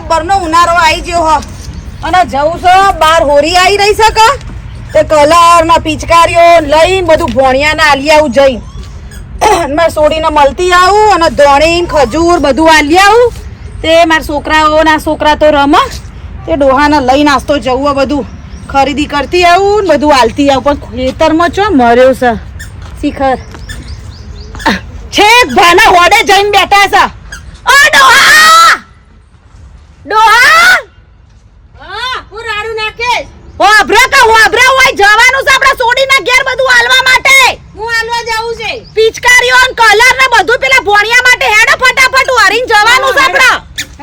બરાબરનો ઉનાળો આવી ગયો હો અને જવું છે બાર હોરી આવી રહી છે કે તે કલર માં પિચકારીઓ લઈને બધું ભોણિયાના આલી આવું જઈ મારે સોડીને મળતી આવું અને ધોણી ખજૂર બધું આલી આવું તે મારા છોકરાઓના છોકરા તો રમે તે ડોહાને લઈ નાસ્તો જવું બધું ખરીદી કરતી આવું ને બધું આલતી આવું પણ ખેતરમાં ચો મર્યો છે શિખર છેક ભાના હોડે જઈને બેઠા છે ઓ ડોહા ડોહા હું રાડું નાખે વાભરા હોય જવાનું છે આપણે સોડીના ઘેર બધું આલવા માટે હું આલવા જાવું છે પિચકારીઓ અને કલર ને બધું પેલા ભોણિયા માટે હેડો ફટાફટ હરીને જવાનું છે આપણે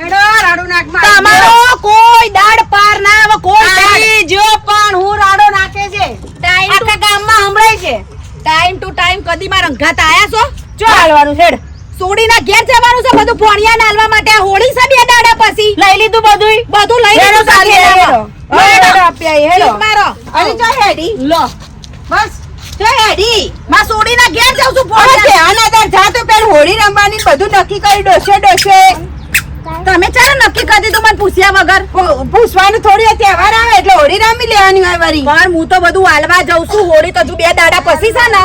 હેડો રાડું નાખ તમારો કોઈ દાડ પાર ના આવે કોઈ આવી જો પણ હું રાડો નાખે છે ટાઈમ આખા ગામમાં સંભળાય છે ટાઈમ ટુ ટાઈમ કદી માં રંગાત આયા છો જો હાલવાનું હેડ સોડીના ઘેર જવાનું છે બધું ભોણિયા નાલવા માટે આ હોળી છે બે દાડા પછી લઈ લીધું બધું લઈ હેડો લીધું ચાલી હેડો હેડો આપ્યા હેડો મારો અરે જો હેડી લો બસ જો હેડી માં સોડીના ઘેર જાઉં છું અરે ભોણિયા ધ્યાન આધાર જા તો પેલ હોળી રમવાની બધું નક્કી કરી ડોશે તમે ચાલે નક્કી કરી દીધું મને પૂછ્યા વગર પૂછવાનું થોડી તહેવાર આવે એટલે હોળી રમી લેવાની હોય વરી પણ હું તો બધું હાલવા જાઉં છું હોળી તો હજુ બે દાડા પછી છે ને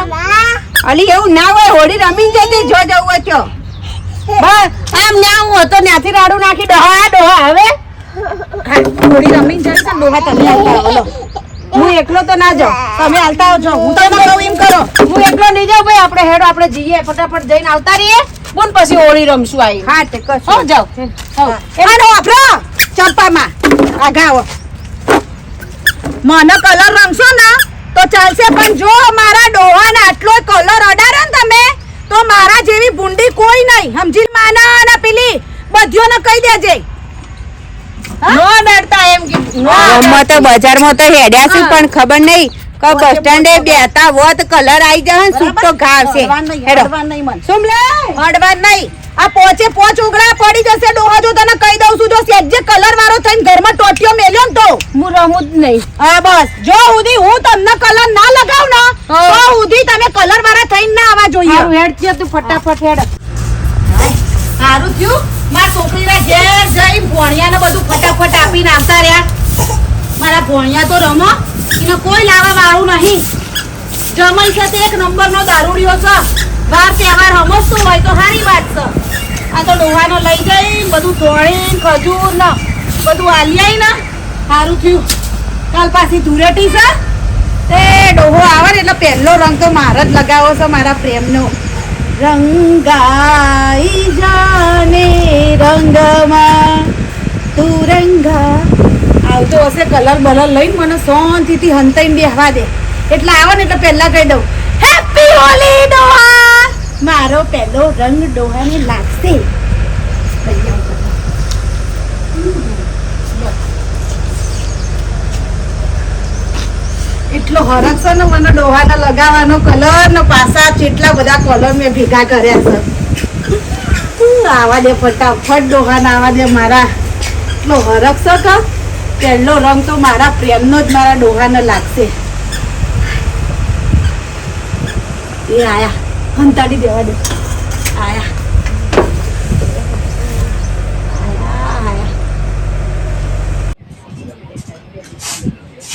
અલી એવું ના હોય હોળી રમીને જતી જો જવું હોય તો બસ આમ ના હું હતો ત્યાંથી રાડું નાખી ડોહા હવે હોળી રમીને જાય છે ડોહા તમે આવતા આવો લો હું એકલો તો ના જાઉં તમે હાલતા આવજો હું તો કહું એમ કરો હું એકલો નહીં જાઉં ભાઈ આપણે હેડો આપણે જઈએ ફટાફટ જઈને આવતા રહીએ બોન પછી હોળી રમશું આવી હા તે કશું હો જાઓ એનો વાપરો ચંપામાં આઘાવો મને કલર રમશો ને તો ચાલશે પણ જો મારા ડોહાને આટલો કલર અડાડે ને તમે તો મારા જેવી ભૂંડી કોઈ નહીં સમજી માના અને પેલી બધીઓને કહી દેજે નો ડરતા એમ કે ગામમાં તો બજારમાં તો હેડ્યા છે પણ ખબર નહીં કે બસ સ્ટેન્ડે બેતા હોત કલર આવી જાય ને સૂટ તો ઘાવ છે હેડો સુમલે હડવા નહીં આ પોચે પોચ ઉગડા પડી જશે ડોહા જો તને કહી દઉં છું જો સેજે કલર વાળો થઈને ઘરમાં ટોટિયો મેલ્યો ને તો હું રમું જ નહીં હા બસ જો ઉધી હું તમને કલર ના લગાવ ને તો ઉધી તમે કલર વાળા થઈને ના આવવા જોઈએ હારું હેડ છે તું ફટાફટ હેડ સારું થયું મારા છોકરીના ઘેર જઈ ભોણિયાને બધું ફટાફટ આપીને આવતા રહ્યા મારા ભોણિયા તો રમો એને કોઈ લાવવા વાળું નહીં જમાઈ સાથે એક નંબરનો દારૂડિયો છે વાર તહેવાર સમજતું હોય તો સારી વાત છે આ તો ડોહાનો લઈ જઈ બધું ધોળી ખજૂર ને બધું આલિયાઈ ને સારું થયું કાલ પાછી ધૂળેટી છે તે ડોહો આવે ને એટલે પહેલો રંગ તો મારે જ લગાવો છે મારા પ્રેમનો રંગાઈ જાને રંગમાં તું રંગા આવતો હશે કલર બલર લઈને મને શાંતિથી હંતાઈને બેહવા દે એટલે આવો ને એટલે પહેલા કહી દઉં હેપી હોલી ડોહા મારો પહેલો રંગ ડોહાને લાગશે એટલો હરખ છે ને મને ડોહાને લગાવવાનો કલર ને પાછા કેટલા બધા કલર મેં ભેગા કર્યા છે આવા દે ફટાફટ ડોહાને આવા દે મારા એટલો હરખ છે કે પહેલો રંગ તો મારા પ્રેમનો જ મારા ડોહાને લાગશે એ આયા હંતાડી દેવા દે આયા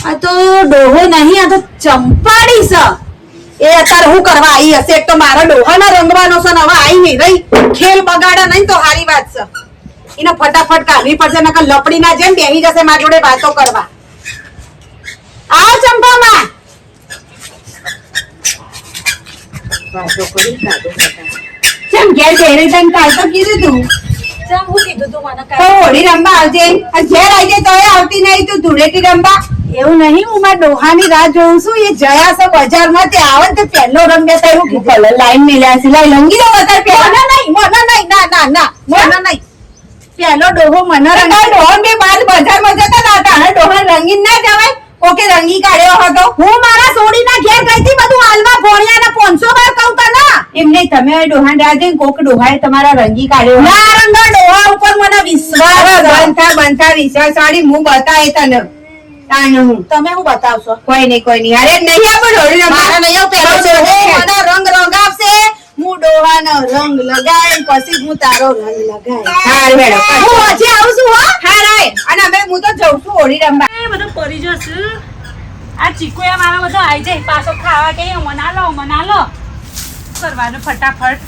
આ તો ડોહો નહીં આ તો ચંપાડી છે એ અત્યારે હું કરવા આવી હશે એક તો મારા ડોહાના રંગવાનો છે ને હવે આવી નહીં રહી ખેલ બગાડે નહીં તો સારી વાત છે એને ફટાફટ કાઢવી પડશે નકર લપડી ના જેમ બેહી જશે મારી જોડે વાતો કરવા આવ ચંપામાં કેમ ઘેર બેહી તને કાલ તો કીધું તું હું કીધું તું મને તો હોળી રમવા આવજે ઘેર આવી જાય તોય આવતી નહીં તું ધૂળેટી રમવા એવું નહીં હું મારા ડોહાની રાહ જોઉં છું એ જયા છે બજારમાં તે આવે તે પહેલો રંગ બેતા એવું કીધું કલર લાઈન મેલ્યા છે લાઈ લંગી દો અત્યારે પહેલા મને નહીં ના મને નહીં પહેલો ડોહો મને રંગ ડોહન બે બાદ બજારમાં જતા ના હતા અને ડોહન રંગીન ના જવાય ઓકે રંગી કાઢ્યો હતો હું મારા સોડીના ઘેર ગઈ હતી બધું હાલવા ભોણિયાના 500 વાર કહું તને એમ નહીં તમે ડોહાન રાજે કોક ડોહાએ તમારા રંગી કાઢ્યો ના રંગા ડોહા ઉપર મને વિશ્વાસ છે. બનતા વિશ્વાસ વાળી હું બતાય તને તાનું તમે હું બતાવશો કોઈ નહીં અરે નહીં આપણે હોળી મારા રમવા નહીં આવ પહેલો ડોહો મને રંગ રંગાવશે હું ડોહાનો રંગ લગાય પછી હું તારો રંગ લગાય હાર મેડમ હું હજી આવું છું હો હાર અને અમે હું તો જઉં છું હોળી રમવા. એ બધું પડી જશે. આ ચીકુયા મારા બધો આવી જાય પાછો ખાવા કે મના લો કરવાનું ફટાફટ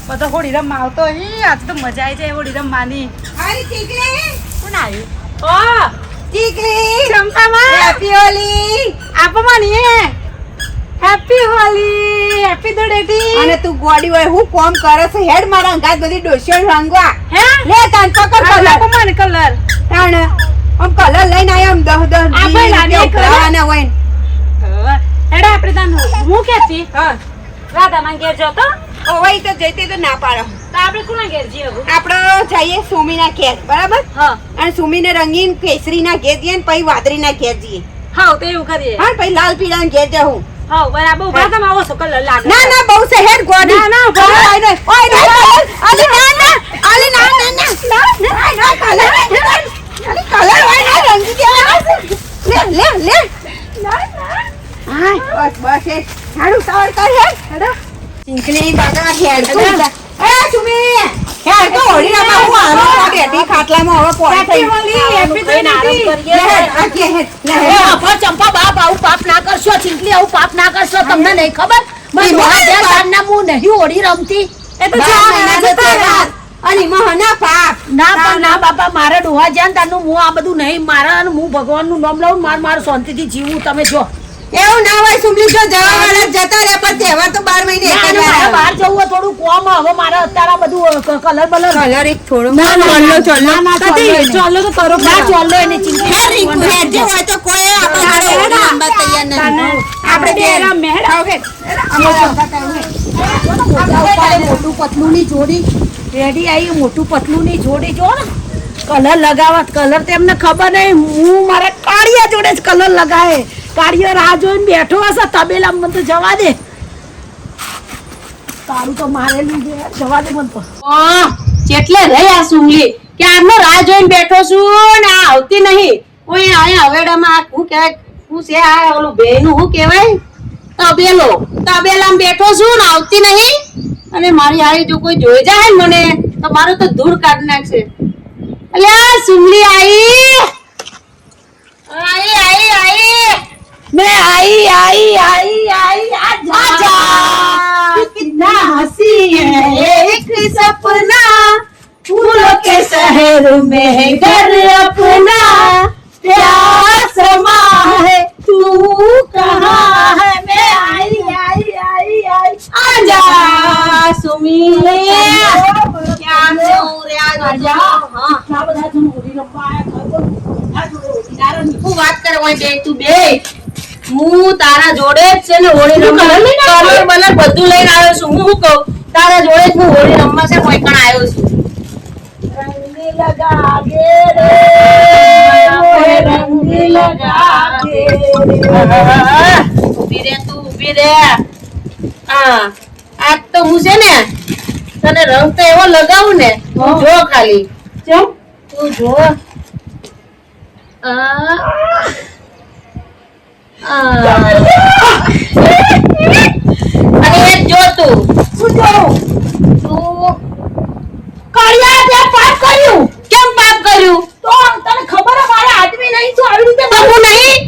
બધો હોળી રમવા આવતો આજ તો મજા આવી જાય હોળી રમવાની. હારી ચીકલી, કોણ આવ્યું? ઓ ચીકલી, ચંપામાં હેપી હોળી. આપો મને હેપી હોલી હેપી ધૂળેટી. અને તું ગોડી હોય હું કોમ કરે છે હેડ મારા અંગાત બધી ડોશીઓ રંગવા હે લે તાન પકડ કલર આપો મને કલર. તાણ આમ કલર લઈને આયા આમ 10 આપણે લાવીએ કલર. ઉભરાવાના હોય ને. હેડા આપણે તાન હું કેતી હા રાધા માં ઘેર જતો ઓવાઈ તો જઈતે તો ના પાડો. તો આપણે કોના ઘેર જઈએ હવે? આપણે જઈએ સુમીના ઘેર બરાબર હા અને સુમીને રંગીન કેસરીના ઘેર જઈએ ને પછી વાદળીના ઘેર જઈએ. હા તો એવું કરીએ. હા પછી લાલ પીળાના ઘેર જાઉં. હા બરાબર ઉભા તમે આવો છો કલર લાગે. ના ના બહુ છે હેડ ગોડી. ના, ના, ઉભા રહો. ઓય રે અલી ના ના અલી ના ના ના ના કલર કલર હોય ના રંગી દે લે લે હાય બસ એ હાડું સાવર કર હેડ ચીંકલી બાગા હેડ તો એ સુમી હેડ તો હોળી રમવા હું આનો બેઠી ખાટલામાં હવે પોણી થઈ હેપી ધૂળેટી. લે હેડ આ કે હેડ લે એ અફર ચંપા બાપ આવું પાપ ના કરશો ચીંકલી આવું પાપ ના કરશો તમને નહીં ખબર ઈ ના હું નહીં હોળી રમતી એ તો અને મહના પાપ ના પણ ના બાપા મારે ડોહા જ્યાં તારનું હું આ બધું નહીં મારા અને હું ભગવાનનું નામ લઉં મારું શાંતિથી જીવું તમે જો એવું ના હોય સુમલી જો જવા વાળા જતા રે પણ તહેવાર તો 12 મહિને એક જ મારે વાર બહાર જવું હોય થોડું કોમ હવે મારે અત્યારે બધું કલર બલર કલર એક થોડો ના ના ચલો ના ચાલો તો કરો ના ચાલો એની ચિંતા હેડ હોય તો કોઈ આપણે રમવા તૈયાર નથી આપણે બે મેળ આવે મોટું પતલું ની જોડી રેડી આવી મોટું પતલું ની જોડી જો ને કલર લગાવત કલર તેમને ખબર નહીં હું મારા કાળિયા જોડે જ કલર લગાવે કાળિયો રાહ જોઈને બેઠો હશે તબેલા મને તો જવા દે તારું તો મારેલું છે જવા દે મને તો જેટલે રહી આ સુમલી કે આનો રાહ જોઈને બેઠો છું ને આ આવતી નહીં કોઈ અહીંયા હવેડામાં હું કહેવાય હું છે આ ઓલું બેનું હું કહેવાય તબેલામાં બેઠો છું ને આવતી નહીં અને મારી હારી જો કોઈ જોઈ જાય ને મને તો મારું તો ધૂળ કાઢી નાખશે એટલે આ સુમલી आई मैं आई आजा कितना हंसी है एक सपना फूलों के शहर में घर अपना प्यार समा है तू कहाँ है मैं आई आजा सुमीले क्या હું વાત કરવા બે તું બે હું તારા જોડે જ છે ને હોળી રમવા કલર બલર બધું લઈને આવ્યો છું હું કહું તારા જોડે જ હું હોળી રમવા છે કોઈ કણ આવ્યો છું रंग लगा के रे रंग लगा के ઊભી રે તું ઊભી રે હા આજ તો હું છે ને તને રંગ તો એવો લગાવું ને તું જો ખાલી चल તું જો અને એક જો તું કાળિયા તે પાપ કર્યું કેમ પાપ કર્યું તો તને ખબર હે મારા આદમી નહીં તો આવી રીતે તો હું નહીં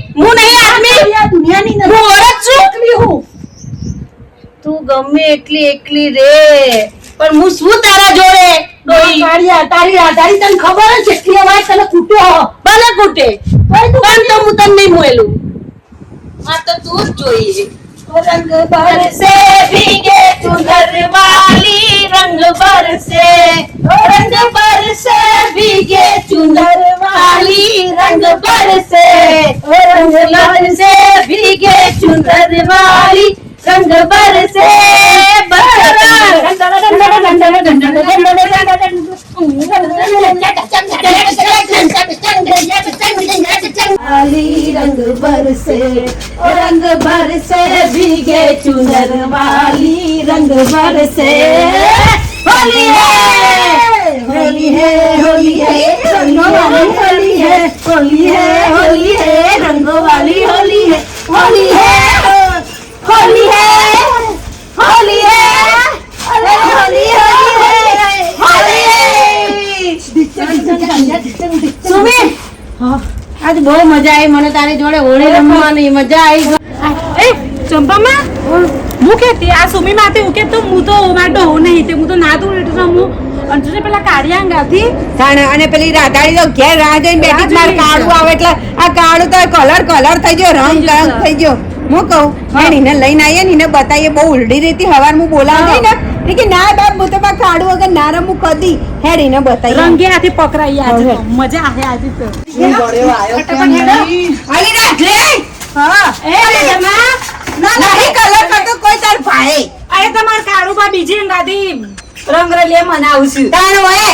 આદમી આ દુનિયાની હું ઓળખ છું એકલી હું તું ગમે એકલી રે પણ હું શું તારા જોડે ડોઈ કાળિયા તારી આધારી તને ખબર હે કેટલી વાર તને કૂટ્યો ભલે કૂટે પણ તું પણ તો હું તને નહીં મોયલું આ તો તું જ જોઈએ रंग बरसे भीगे चुनर वाली रंग बरसे भीगे चुनर वाली रंग बरसे भीगे चुनर वाली रंग बरसे रंग बरसे भीगे चुनर वाली रंग बरसे होली है होली है होली है रंगों वाली होली है होली है होली है रंगों वाली होली है होली है होली है होली है अरे होली होली है होली सुमी આજ બહુ મજા આવી મને તારી જોડે હોળી રમવાની મજા આવી. ચંપામાં હું કેતી આ સુમી માથે હું કે તો હું તો માટો હું નહીં તે હું તો ના દઉં એટલે હું અંજુ પેલા કાઢ્યા ગાથી અને પેલી રાધાડી તો ઘેર રાહ જોઈને બેઠી જ મારે કાળું આવે એટલે આ કાળું તો કલર થઈ ગયો રંગ થઈ ગયો. હું કહું એને લઈને આવીએ ને એને બતાવીએ બહુ ઉલડી રીતી હવાર હું બોલાવતી ને કે ના બાપ હું તો બા કાળું વગર ના રમું કદી હેડ એને બતાવીએ રંગે હાથી પકડાઈ આજે તો. મજા આવે આજે તો અલી રાધે હા એ જમા નહીં કલર કરતો કોઈ તાર ભાઈ અરે તમાર કાળું બા બીજી ગાદી રંગ લે મનાવું છું તાર હોય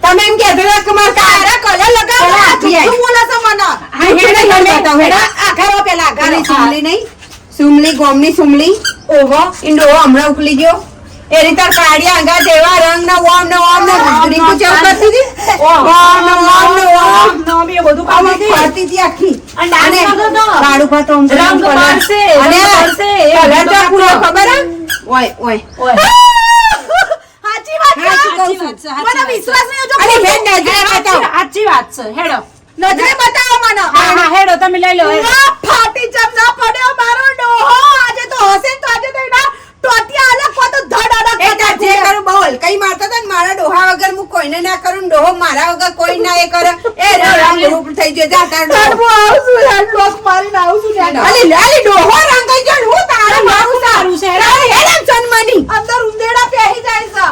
તમે એમ કહેતો હતા કે મારે કાળા કલર લગાવો શું બોલો છો મને હા હેડ તમે બતાવો હેડ આઘારો પેલા આઘારી સુમલી નહીં સુમલી ગોમની સુમલી ઓહો ઇન્ડો હમણાં ઉકલી ગયો એ રીતે કાળિયા આંગા જેવા રંગ ના ઓમ રીકુ ચેવ કરતી હતી ઓમ નોમી બધું કામ આમ ફરતી હતી આખી અને કાળું પા તો રંગ પડશે અને પડશે કલર તો પૂરો ખબર હે ઓય સાચી વાત છે સાચી વાત છે. મને વિશ્વાસ નહીં જો અરે બેન નજરે બતાવો સાચી વાત છે હેડો નજરે બતાવો મને હા હેડો તમે લઈ લો ફાટી જમ ના પડ્યો મારો ડોહો આજે તો હશે તો આજે તો એના ટોટિયા અલગ કો તો ધડ અલગ એ તાર જે કરું બોલ કઈ મારતો તો મારા ડોહા વગર હું કોઈને ના કરું ડોહો મારા વગર કોઈ ના એ કરે એ રંગ રૂપ થઈ ગયો જા તાર ડોહો આવશું યાર લોક મારીને આવશું અલી ડોહો રંગ થઈ ગયો હું તારે મારું સારું છે હેડમ જન્મની અંદર ઉંદેડા પહેરી જાય છે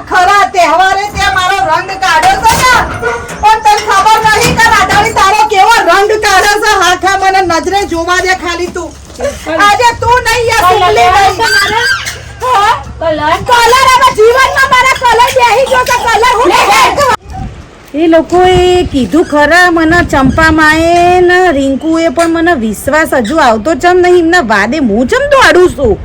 ખરા તહેવારે તે મારો રંગ કાઢ્યો છે ને પણ તને ખબર નહીં કે રાધાડી તારો કેવો રંગ કાઢે છે હાખા મને નજરે જોવા દે ખાલી તું આજે તું નહીં યા સુમલી નહીં કલર હવે જીવનમાં મારા કલર બેહી ગયો તો કલર હું એ લોકોએ કીધું ખરા મને ચંપામાએ ને રિંકુએ પણ મને વિશ્વાસ હજુ આવતો ચમ નહીં એમના વાદે હું ચમ તો આડું છું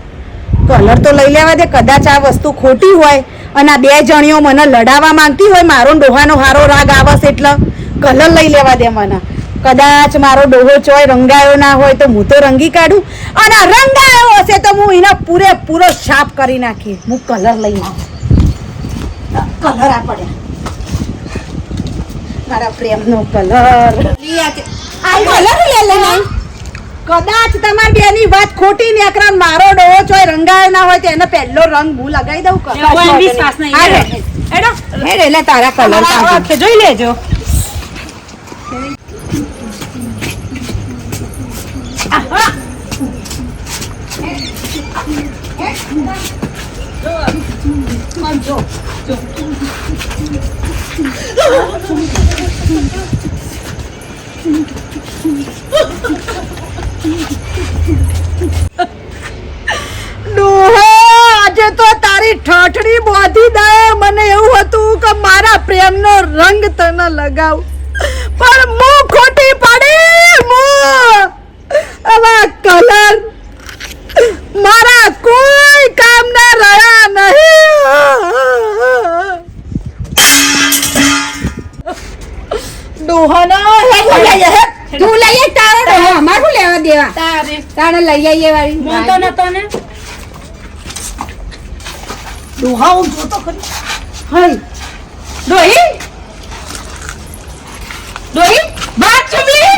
કલર તો લઈ લેવા દે કદાચ આ વસ્તુ ખોટી હોય અને આ બે જણીઓ મને લડાવવા માંગતી હોય મારો ડોહાનો હારો રાગ આવશે એટલે કલર લઈ લેવા દે મને કદાચ મારો ડોહો ચોય રંગાયો ના હોય તો હું તો રંગી કાઢું અને રંગાયો હશે તો હું એનો પૂરેપૂરો સાફ કરી નાખી હું કલર લઈ આવું કલર આ પડ્યા મારા પ્રેમનો કલર આ કલર લે લે કદાચ તમારી બેની વાત ખોટી નીકળે મારો ડોહો ચોય રંગાયો ના હોય તો એને પહેલો રંગ હું લગાવી દઉં વિશ્વાસ નહીં હેડો હેડ એટલે તારા કલર જોઈ લેજો આજે તો તારી ઠઠડી બોધી દે મને એવું હતું કે મારા પ્રેમનો રંગ તને લગાવ પણ હું ખોટી પડી આવા કલર મારા કોઈ કામ ના રહ્યા નહીં ડોહાના તું લઈએ તારો ડોહો અમારું લેવા દેવા તારે લઈ આવીએ વાળી મોતો નતો ને ડોહા હું જોતો ખરી હાય ડોહી બાત ચુમલી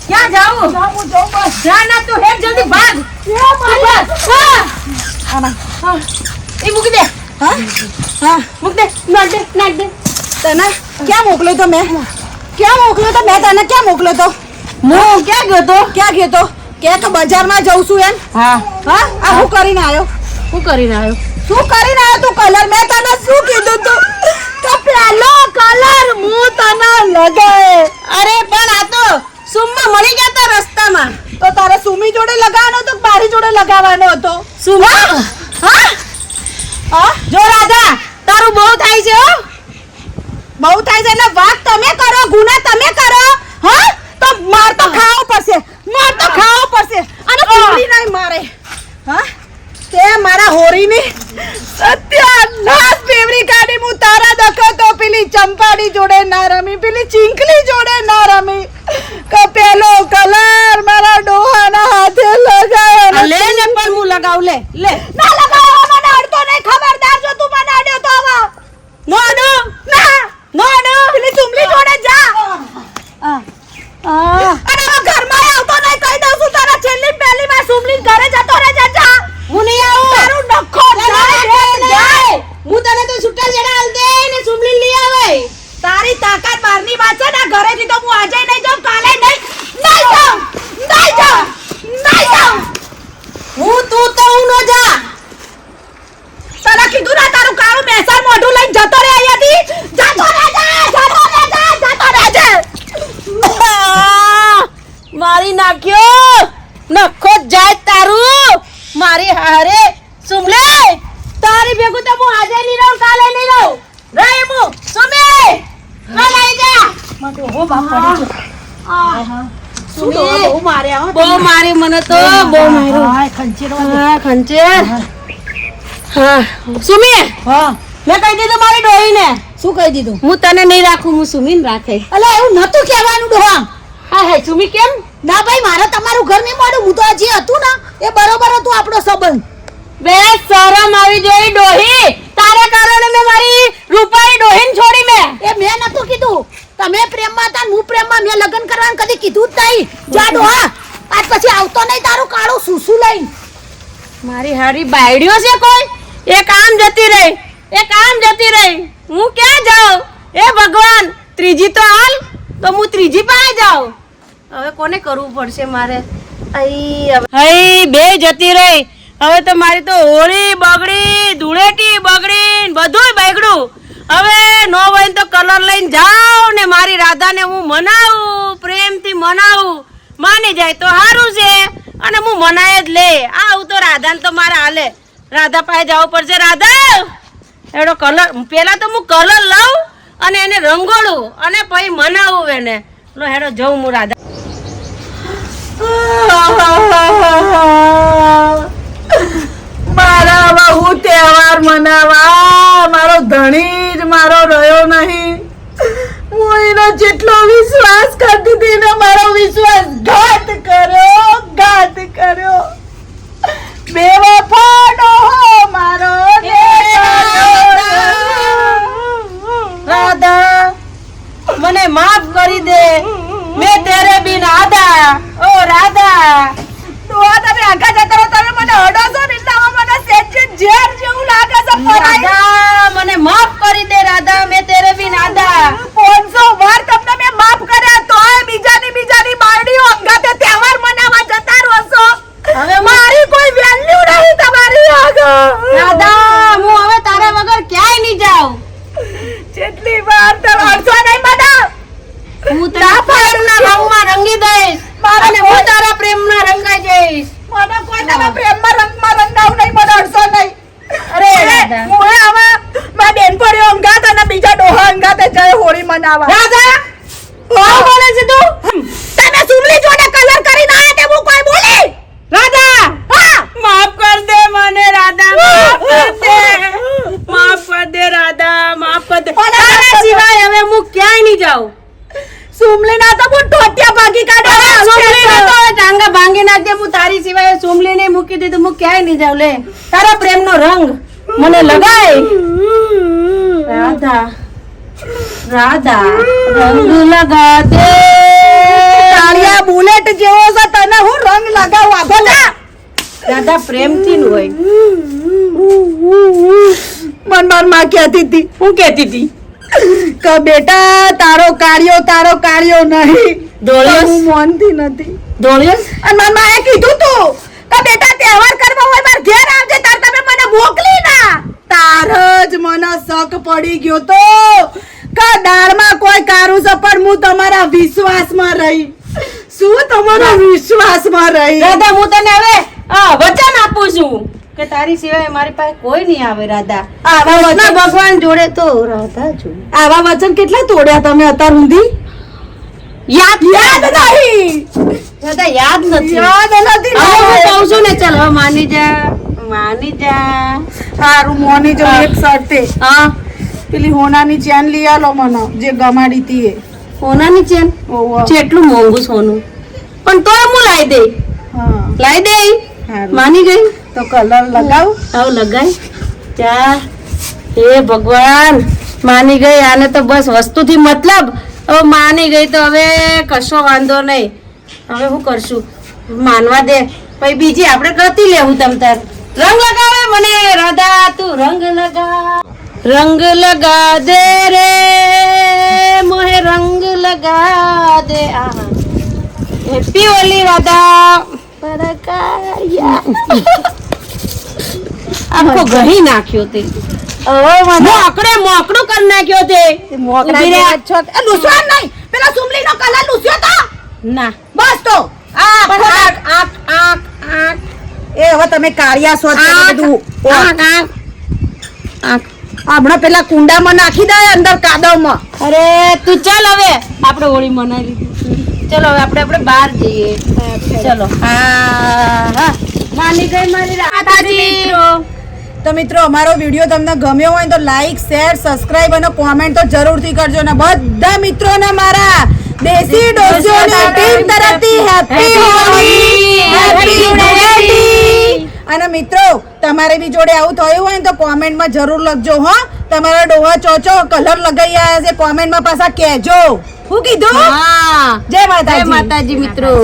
ક્યાં જાઉં જા ના તું હેડ જલ્દી ભાગ એ મૂકી દે મૂક દે નાખ દે તને ક્યાં મોકલ્યો તો મેં તને ક્યાં મોકલ્યો તો હું ક્યાં ગયો તો કે બજારમાં જઉં છું એમ હા આ હું કરીને આવ્યો તું કલર મેં તને શું કીધું તું કે પેલો કલર હું તને લગાવે અરે પણ આ તો સુમમાં મળી ગયા તા રસ્તામાં તો તારે સુમી જોડે લગાવવાનો હતો કે મારી જોડે લગાવવાનો હતો સુમા હા જો રાધા તારું બહુ થાય છે એટલે વાત તમે કરો ગુના તમે કરો હા તો માર તો ખાવો પડશે અને પૂરી નહીં મારે હા તે મારા હોરીની સત્યાનાશ ફેવરી કાઢી હું તારા દખો તો પેલી ચંપાડી જોડે ના રમી પેલી ચીંકલી જોડે ના રમી કે પેલો બહુ માર્યા હો. બહુ મારી મને તો બહુ માર્યો. હા, ખંચેરો. હા ખંચેર. હા સુમી હા, મેં કહી દીધું મારી ડોહીને શું કહી દીધું? હું તને નહીં રાખું, હું સુમીને રાખે. અલા એવું નતું કહેવાનું ડોહા. હા હે સુમી કેમ? ના ભાઈ, મારે તમારું ઘર નહીં મળ્યું. હું તો જે હતું ને એ બરોબર હતું આપણો સંબંધ. બે શરમ આવી જોઈ ડોહી, તારા કારણે મેં મારી રૂપાળી ડોહીને છોડી મેં. એ મેં નતું કીધું. તમે પ્રેમમાં હતા ને હું પ્રેમમાં. મેં લગ્ન કરવાનું કદી કીધું જ નહીં. જા ડોહા, આજ પછી આવતો નહીં તારું કાળું સૂસું લઈને. મારી હારી બાયડીઓ છે કોઈ? એક આમ જતી રહી, એક આમ જતી રહી. હું ક્યાં જાઉં? એ ભગવાન, ત્રીજી તો હાલ તો હું ત્રીજી પાસે જાઉં. હવે કોને કરવું પડશે મારે? હઈ બે જતી રહી. હવે તો મારી તો હોળી બગડી, ધૂળેટી બગડી, બધુંય બગડ્યું. હવે નો હોય તો કલર લઈને જાઉં ને મારી રાધાને હું મનાવું, પ્રેમથી મનાવું. માની જાય તો સારું છે, અને હું મનાય જ લે. આવું તો રાધાને તો મારે હાલે. રાધા પાસે જવું પડશે. રાધા એનો કલર પેલા તો હું કલર લઉં અને એને રંગોળું અને પછી મનાવું એને. લો હેડો જઉં હું રાધા. મારા બહુ તહેવાર મનાવા મારો ધણી જ મારો રહ્યો નહીં. હું એનો જેટલો વિશ્વાસ કરતી હતી ને મારો વિશ્વાસ ઘાત કર્યો. બેવફા ડોહો મારો રાધા મને માફ કરી દે, મેં તેરે બિન આદા. ઓ રાધા ડોહા તમે આગા જતા રહો. તમે મને અડો છો ને એટલે હવે મને સેજ ઝેર જેવું લાગે છે. રાધા મને માફ કરી દે. રાધા મેં તેરે બિન આદા. 500 વાર તમને મેં માફ કર્યા તોય બીજાની બારડીઓ અંગાતે તહેવાર મનાવવા જતા રહો છો. હવે મારી કોઈ વેલ્યુ નહીં તમારી આગળ. રાધા હું હવે તારા વગર ક્યાંય નહીં જાઉં. જેટલી વાર તમે અડશો નહીં મને. હું તારા પ્રેમના રંગમાં રંગી દઈશ અને હું તારા પ્રેમમાં રંગાઈ જઈશ. મને કોઈ તમે પ્રેમમાં રંગમાં રંગાવ નહીં. મને અડશો નહીં. અરે રાધા. હું હવે મારા બેનપણીઓ અંગાત અને બીજા ડોહા અંગાતે જઈ હોળી મનાવવા. રાધા શું બોલે છે તું? તમે સુમલી જોડે કલર કરીને આયા તે હું કોઈ બોલી? રાધા હા, માફ કર દે મને. રાધા માફ કર દે, માફ કર દે. રાધા માફ કર દે. તારા સિવાય હવે હું ક્યાંય નહીં જાઉં. સુમલી ના તો હું ટોટિયા ભાગી કાઢ્યા. સુમલી ને તો ટાંગા ભાંગી નાખજે. હું તારી સિવાય સુમલી ને મૂકી દીધું. હું ક્યાંય નહીં જાઉં. લે તારા પ્રેમનો રંગ મને લગાય. રાધા રાધા રંગ લગા દે. કાળિયા બુલેટ જેવો છે તને હું રંગ લગાવું. આગો જા. રાધા પ્રેમથી ન હોય. મનમાં માં કહેતી હતી હું કહેતી હતી કે બેટા તારો કાળિયો નહીં. દોળ્યો? હું માનતી નથી. દોળ્યો અને મારી માએ કીધું તું કે બેટા તહેવાર કરવા હોય માર ઘેર આવજે. તાર તમે મને મોકલી ના. તાર જ મને શક પડી ગયો તો કે દાળમાં કોઈ કારું છે પણ હું તમારા વિશ્વાસમાં રહી. શું તમારા વિશ્વાસમાં રહી? રાધા હું તને હવે વચન આપું છું કે તારી સિવાય મારી પાસે કોઈ નહીં આવે. રાધા આવા કૃષ્ણ વચન ભગવાન જોડે તો રાધા જોડે. આવા વચન કેટલા તોડ્યા તમે અત્યાર સુધી? યાદ નહીં. રાધા યાદ નથી. યાદ નથી. હવે હું કહું છું ને ચાલ હવે માની જા, માની જા. સારું મોની જો એક શરતે હા પેલી હોનાની ચેન લઈ આલો મને જે ગમાડી હતી એ. સોનાની ચેન ઓહો. કેટલું મોંઘું સોનું, પણ તોય હું લાવી દે. હા લાવી દે. સારું. માની ગઈ. તો કલર લગાવ. આવ લગાય. ચા હે ભગવાન માની ગઈ. આને તો બસ વસ્તુથી મતલબ. હવે માની ગઈ તો હવે કશો વાંધો નહીં. હવે શું કરશું? માનવા દે. પછી બીજી આપણે કરતી લેવું. તમ તાર રંગ લગાવે મને. રાધા તું રંગ લગા, રંગ લગા દે રે મોહે, રંગ લગા દે. હેપી હોલી રાધા. આખો ગહી નાખ્યો તે. મોકળું કરી નાખ્યો તે. ઊભી રહે. લૂસવા નહીં. પેલા સુમલીનો કલર લૂસ્યો તો ના બસ તો આ પણ આંખ આંખ આંખ આંખ એ હવે તમે કાળિયા શોધ આંખ બધું આંખ આંખ આંખ હમણાં પેલા કુંડામાં નાખી દે અંદર કાદવમાં. અરે તું ચાલ હવે આપણે હોળી મનાવી લીધી. ચલો હવે આપણે બહાર જઈએ. ચલો. હા નાની ગઈ મારી માતાજી. તો મિત્રો અમારો વિડીયો તમને ગમ્યો હોય તો લાઈક શેર સબસ્ક્રાઇબ અને કોમેન્ટ તો જરૂરથી કરજો અને બધા મિત્રોને મારા દેશી ડોસીઓની ટીમ તરફથી હેપી હોળી હેપી હોળી. અને મિત્રો તમારે બી જોડે આવું થયું હોય ને તો કોમેન્ટમાં જરૂર લખજો હો. તમારા ડોહા ચોચો કલર લગાઈ આવ્યા છે કોમેન્ટમાં પાછા કહેજો. શું કીધું? હા જય માતાજી. માતાજી મિત્રો.